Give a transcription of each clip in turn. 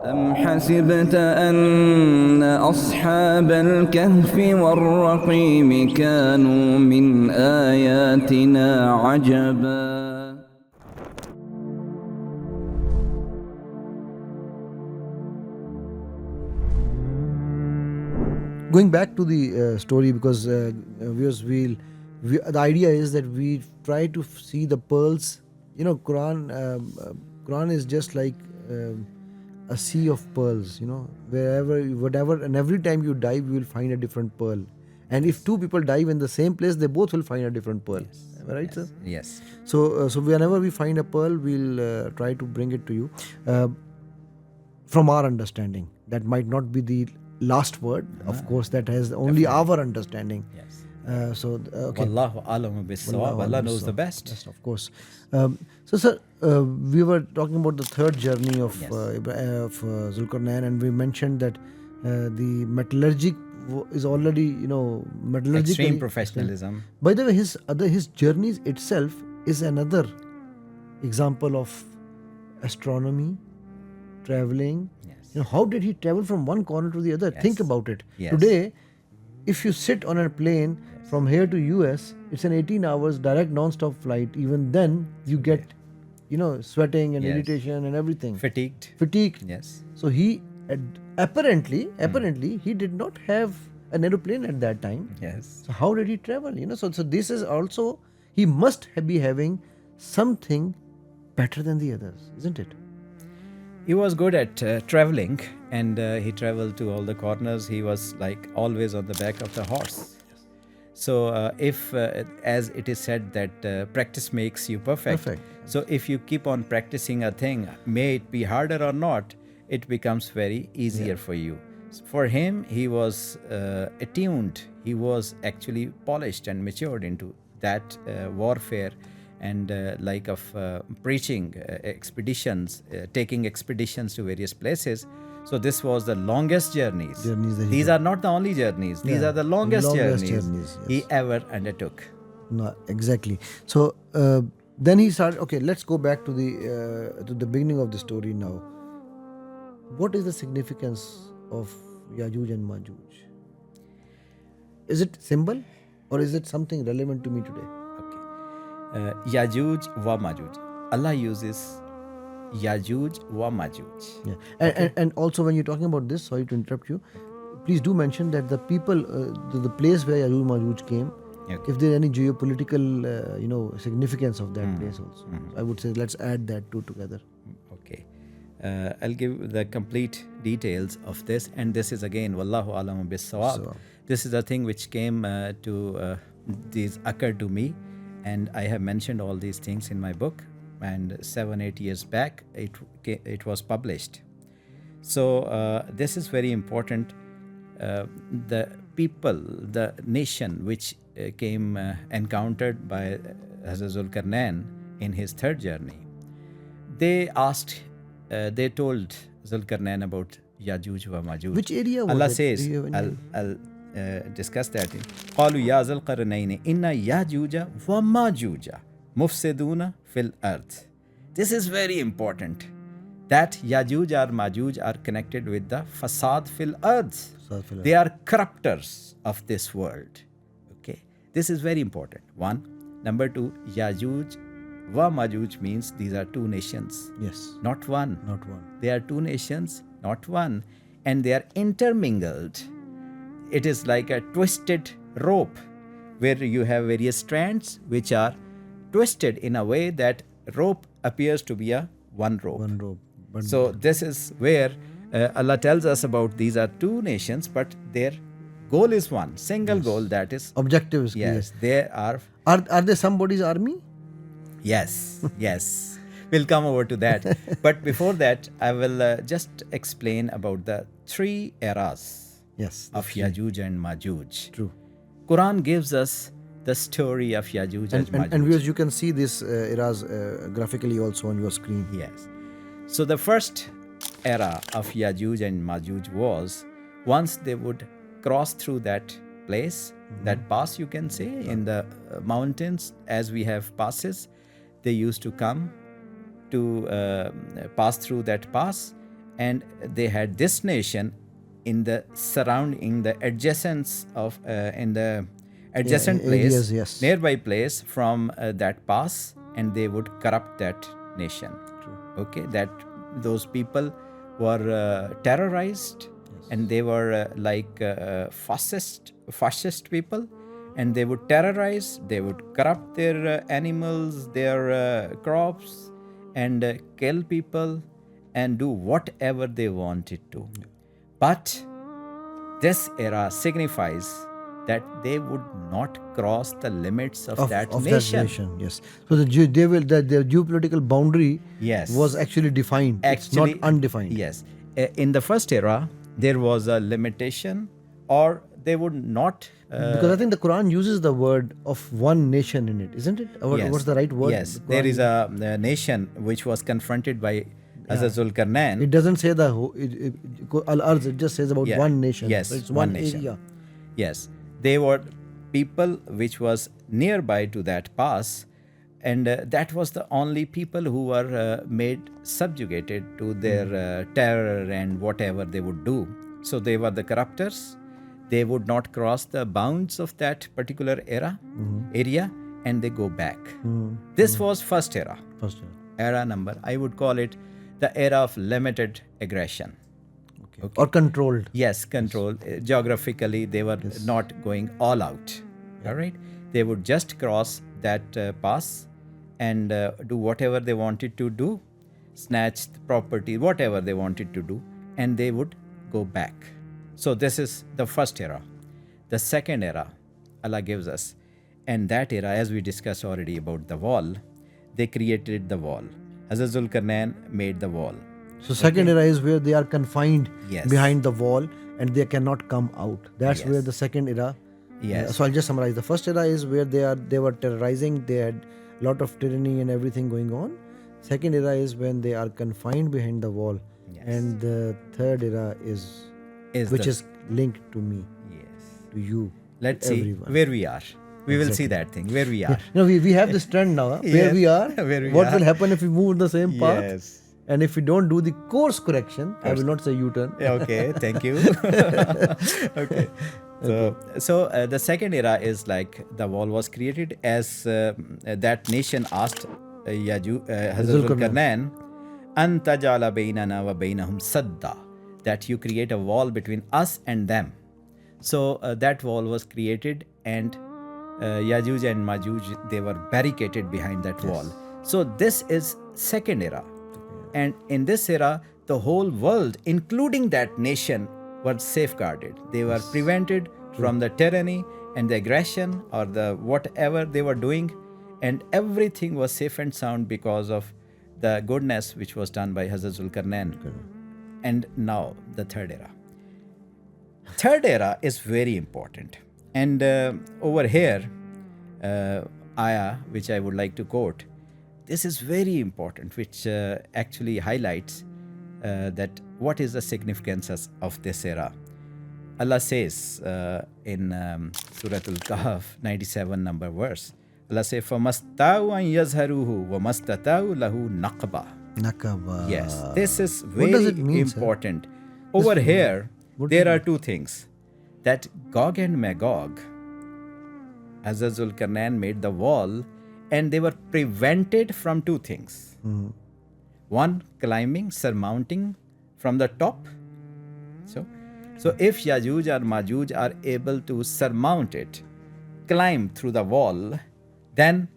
أم حسبت أن أصحاب الكهف والرقيم كانوا من آياتنا عجبا. Going back to the story, because viewers, the idea is that we try to see the pearls. Quran is just like a sea of pearls. Whatever, and every time you dive, you will find a different pearl. And if two people dive in the same place, they both will find a different pearl. Yes. Am I right, Yes. sir? Yes. So whenever we find a pearl, we'll try to bring it to you from our understanding. That might not be the last word, of course. That has only Definitely. our understanding. Yes. Okay. Wallahu alamu bis-sawab. Allah knows the best. Yes, of course. So, sir, we were talking about the third journey of Yes. Zulkarnain, and we mentioned that the metallurgic is already, metallurgically Extreme professionalism. By the way, his journeys itself is another example of astronomy, traveling. Yes. How did he travel from one corner to the other? Yes. Think about it. Yes. Today, if you sit on a plane from here to US, it's an 18 hours direct non-stop flight. Even then, you get, sweating and Yes. irritation and everything. Fatigued. Fatigued. Yes. So he apparently he did not have an aeroplane at that time. Yes. So how did he travel? So this is also, he must be having something better than the others, isn't it? He was good at traveling, and he traveled to all the corners. He was like always on the back of the horse. So if, as it is said, that practice makes you perfect. So if you keep on practicing a thing, may it be harder or not, it becomes very easier for you. For him, he was attuned. He was actually polished and matured into that warfare and preaching expeditions, taking expeditions to various places. So this was the longest journeys. These are not the only journeys. These are the longest journeys yes. he ever undertook. No, exactly. So then he started. Okay, let's go back to the beginning of the story now. What is the significance of Yajuj and Majuj? Is it symbol, or is it something relevant to me today? Yajuj wa Majuj. Allah uses Yajuj wa Majuj. Yeah. And also, when you're talking about this, sorry to interrupt you, please do mention that the people, the place where Yajuj Majuj came, if there is any geopolitical, significance of that place also. I would say let's add that two together. Okay. I'll give the complete details of this, and this is again Wallahu alamu bis-sawab. This is a thing which came these occurred to me, and I have mentioned all these things in my book, and 7-8 years back it was published. So this is very important. The people, the nation which came encountered by Hazrat Zulkarnain in his third journey, they told Zulkarnain about Yajuj wa Majuj. Which area was Allah it? says, I'll discuss that. قالوا يا ذا القرنين إن ياجوج وماجوج مفسدون في الأرض. This is very important. That Yajuj or Majuj are connected with the fasad fil ardh. They are corrupters of this world. Okay, this is very important. One. Number two, Yajuj wa Majuj means these are two nations. Yes. Not one. Not one. They are two nations, not one. And they are intermingled. It is like a twisted rope where you have various strands which are twisted in a way that rope appears to be a one rope. One rope. So this is where Allah tells us about these are two nations, but their goal is one, single goal, that is objective is clear. Yes, they are they somebody's army? Yes, yes. We'll come over to that. But before that, I will just explain about the three eras of Yajuj and Majuj. True. Quran gives us the story of Yajuj and Majuj. And viewers, you can see this eras graphically also on your screen. Yes. So the first era of Yajuj and Majuj was once they would cross through that place, that pass you can say, in the mountains as we have passes, they used to come to pass through that pass, and they had this nation in the surrounding, the adjacent of in the adjacent place, areas, yes. nearby place from that pass, and they would corrupt that nation. Okay, that those people were terrorized, and they were like fascist people, and they would terrorize, they would corrupt their animals, their crops, and kill people and do whatever they wanted to. But this era signifies that they would not cross the limits of that nation. Yes. So the geopolitical boundary Yes. was actually defined. It's not undefined. Yes. In the first era, there was a limitation, or they would not. Because I think the Quran uses the word of one nation in it, isn't it? Yes. What's the right word? Yes, The there Quran- is a nation which was confronted by Hazrat al-Qarnayn. It doesn't say the al-Arz, it just says about Yeah. one nation. Yes, So it's one one nation. area. Yes, they were people which was nearby to that pass, and that was the only people who were made subjugated to their terror and whatever they would do. So they were the corruptors. They would not cross the bounds of that particular area, and they go back. This was first era. First year. Era number, I would call it the era of limited aggression. Okay. Or controlled. Yes, control. Geographically, they were not going all out. All right. They would just cross that pass and do whatever they wanted to do, snatch the property, whatever they wanted to do, and they would go back. So this is the first era. The second era, Allah gives us, and that era, as we discussed already about the wall, they created the wall. Hazrat Zulkarnain made the wall. So second era is where they are confined Yes. behind the wall and they cannot come out. That's Yes. where the second era. Yes. So I'll just summarize. The first era is where they were terrorizing. They had a lot of tyranny and everything going on. Second era is when they are confined behind the wall. Yes. And the third era is which is linked to me, Yes. to you. Let's to see everyone. where we are. We will see that thing, where we are. We have this trend now. Where Yes, we are. where we what are. will happen if we move in the same path? Yes. And if we don't do the course correction, I will not say U-turn. Okay, thank you. Okay. So the second era is like the wall was created as that nation asked Hazrat al-Qarnayn, "An tajala baynana wa baynahum sadda," that you create a wall between us and them. So that wall was created, and Yajuj and Majuj, they were barricaded behind that wall. So this is second era. And in this era, the whole world, including that nation, were safeguarded. They were prevented from the tyranny and the aggression or the whatever they were doing, and everything was safe and sound because of the goodness which was done by Hazrat Zulkarnain. And now the third era. Third era is very important. And over here, ayah, which I would like to quote, this is very important, which actually highlights that what is the significance of this era. Allah says in Surah Al Kahf, 97 number verse, Allah says, فَمَسْتَاوْ أَنْ يَزْهَرُوهُ وَمَسْتَتَاوْ لَهُ نَقْبًا. Nakaba. Yes, this is What does very it mean, sir? important. Over here, what there does are two things. That Gog and Magog, Hazrat Zulkarnain made the wall, and they were prevented from two things. One, climbing, surmounting from the top. So if Yajuj or Majuj are able to surmount it, climb through the wall, then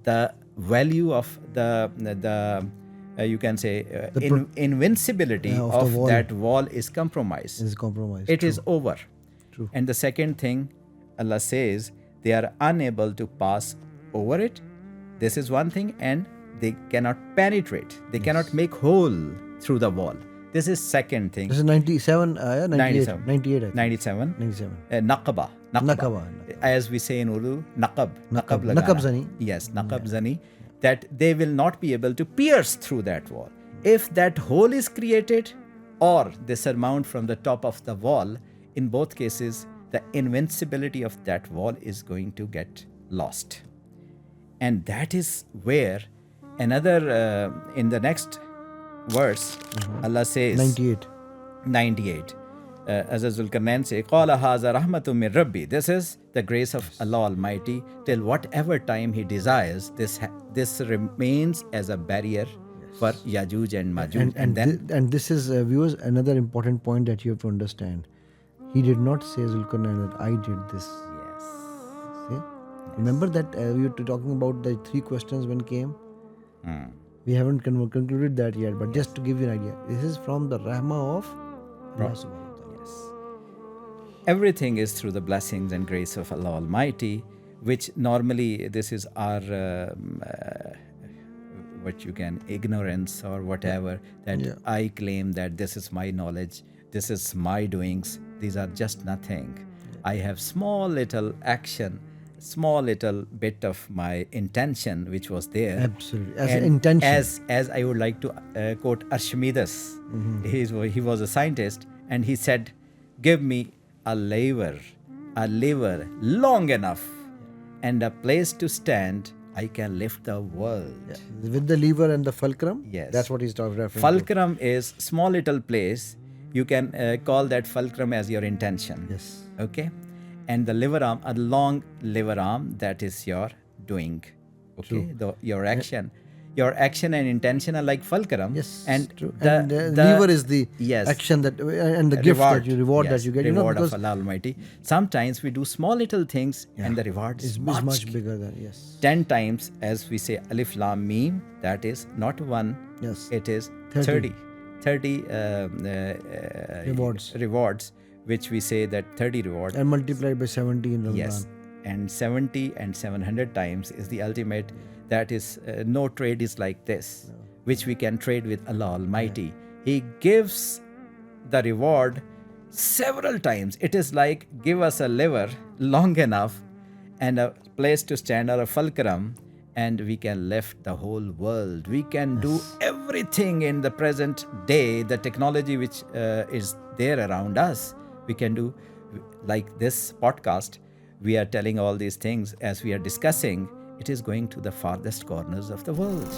the value of the you can say invincibility of of the wall. that wall is compromised. Is compromised. It is over. True. And the second thing, Allah says, they are unable to pass over it. This is one thing, and they cannot penetrate. They cannot make hole through the wall. This is second thing. This is 97, 98, 97. 98, I think. 97. 97. Naqaba. Naqaba. As we say in Urdu, naqab. Naqab. lagana. Naqab zani. Yes, naqab zani. That they will not be able to pierce through that wall. If that hole is created or they surmount from the top of the wall, in both cases, the invincibility of that wall is going to get lost. And that is where another, in the next verse, Allah says 98. 98. As al-Qarnayn say, قَالَ هَذَا رَحْمَةٌ مِّن رَبِّي. This is the grace of Allah Almighty. Till whatever time He desires, this remains as a barrier for Yajuj and Majuj. And this is, viewers, another important point that you have to understand. He did not say, Zulkarnain, that I did this. Yes. See? Remember that we were talking about the 3 questions when came? We haven't concluded that yet, but just to give you an idea, this is from the Rahmah of Allah subhanahu wa ta'ala. Yes. Everything is through the blessings and grace of Allah Almighty, which normally this is our what you can ignorance or whatever, that I claim that this is my knowledge, this is my doings. These are just nothing. I have small little action, small little bit of my intention which was there. Absolutely. As And intention. As I would like to quote Archimedes, he was a scientist, and he said, give me a lever long enough and a place to stand, I can lift the world. With the lever and the fulcrum? Yes. That's what he's referring to. Fulcrum is small little place. You can call that fulcrum as your intention. Yes. Okay? And the lever arm, a long lever arm, that is your doing. Okay? Your action. Your action and intention are like fulcrum. Yes. And true. the And lever is the yes, action that and the gift that you reward yes, that you get. Reward because of Allah Almighty. Sometimes we do small little things and the reward is is much bigger than, yes. 10 times, as we say Alif Lam Mim, that is not 1, Yes. it is 30. 30 Rewards. which we say that 30 rewards. And multiplied by 70 in Ramadan. Yes, and 70 and 700 times is the ultimate. That is, no trade is like this, which we can trade with Allah Almighty. He gives the reward several times. It is like, give us a lever long enough and a place to stand, or a fulcrum, and we can lift the whole world. We can do everything in the present day, the technology which is there around us. We can do, like this podcast, we are telling all these things as we are discussing. It is going to the farthest corners of the world.